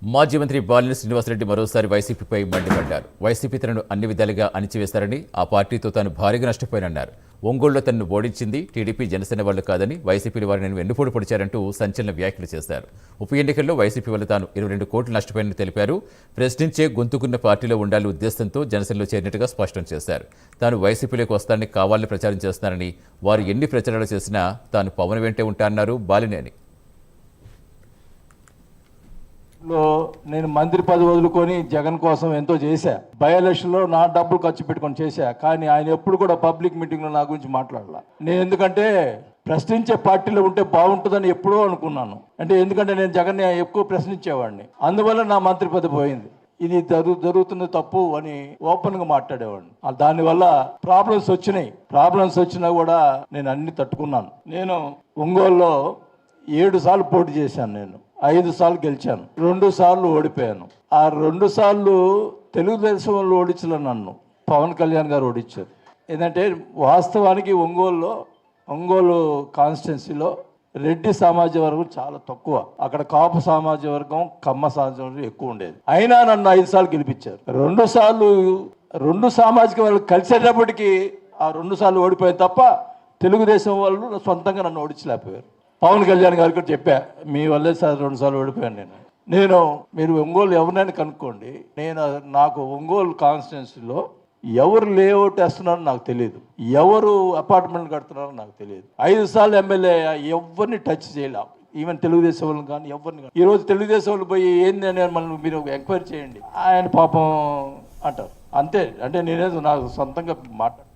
మాజీ మంత్రి బాలినేని శ్రీనివాసరెడ్డి మరోసారి వైసీపీపై మండిపడ్డారు. వైసీపీ తనను అన్ని విధాలుగా అణిచివేశారని, ఆ పార్టీతో తాను భారీగా నష్టపోయానన్నారు. ఒంగోలులో తనను ఓడించింది టీడీపీ జనసేన వాళ్ళు కాదని, వైసీపీ వారిని వెన్నుపోటు పొడిచారంటూ సంచలన వ్యాఖ్యలు చేశారు. ఉప ఎన్నికల్లో వైసీపీ వల్ల తాను 22 కోట్లు నష్టపోయానని తెలిపారు. ప్రశ్నించే గొంతుకున్న పార్టీలో ఉండాలి ఉద్దేశంతో జనసేనలో చేరినట్టుగా స్పష్టం చేశారు. తాను వైసీపీలోకి వస్తానని కావాలని ప్రచారం చేస్తున్నారని, వారు ఎన్ని ప్రచారాలు చేసినా తాను పవన్ వెంటే ఉంటారన్నారు బాలినేని. నేను మంత్రి పదవి వదులుకొని జగన్ కోసం ఎంతో చేశా. బై ఎలక్షన్లో నా డబ్బులు ఖర్చు పెట్టుకొని చేశా. కానీ ఆయన ఎప్పుడు కూడా పబ్లిక్ మీటింగ్లో నా గురించి మాట్లాడాల. నేను ఎందుకంటే ప్రశ్నించే పార్టీలో ఉంటే బాగుంటుందని ఎప్పుడో అనుకున్నాను. ఎందుకంటే నేను జగన్ని ఎక్కువ ప్రశ్నించేవాడిని. అందువల్ల నా మంత్రి పదవి పోయింది. ఇది జరుగుతున్న తప్పు అని ఓపెన్గా మాట్లాడేవాడిని. దానివల్ల ప్రాబ్లమ్స్ వచ్చినాయి. ప్రాబ్లమ్స్ వచ్చినా కూడా నేను అన్ని తట్టుకున్నాను. నేను ఒంగోలులో 7 సార్లు పోటీ చేశాను. నేను 5 సార్లు గెలిచాను, 2 సార్లు ఓడిపోయాను. ఆ 2 సార్లు తెలుగుదేశం వాళ్ళు ఓడించలే, నన్ను పవన్ కళ్యాణ్ గారు ఓడించారు. ఏంటంటే వాస్తవానికి ఒంగోలు కాన్స్టిట్యున్సీలో రెడ్డి సమాజ వర్గం చాలా తక్కువ. అక్కడ కాపు సమాజ వర్గం, కమ్మ సమాజ వర్గం ఎక్కువ ఉండేది. అయినా నన్ను 5 సార్లు గెలిపించారు. 2 సార్లు 2 సామాజిక వర్గాలు కలిసేటప్పటికీ ఆ 2 సార్లు ఓడిపోయాను తప్ప తెలుగుదేశం వాళ్ళు సొంతంగా నన్ను ఓడించలేకపోయారు. పవన్ కళ్యాణ్ గారికి కూడా చెప్పా, మీ వల్లే సార్ 2 సార్లు ఓడిపోయాను. మీరు ఒంగోలు ఎవరినైనా కనుక్కోండి. నాకు ఒంగోలు కాన్స్టిట్యున్సీలో ఎవరు లేఅవుట్ వేస్తున్నారో నాకు తెలియదు, ఎవరు అపార్ట్మెంట్ కడుతున్నారో నాకు తెలియదు. 5 సార్లు ఎమ్మెల్యే ఎవరిని టచ్ చేయలేం, ఈవెన్ తెలుగుదేశం వాళ్ళని కానీ ఎవరిని కానీ. ఈరోజు తెలుగుదేశం వాళ్ళు పోయి ఏంది అని మనం మీరు ఎంక్వైరీ చేయండి, ఆయన పాపం అంటారు అంతే. నేనేదో నాకు సొంతంగా మాట్లాడు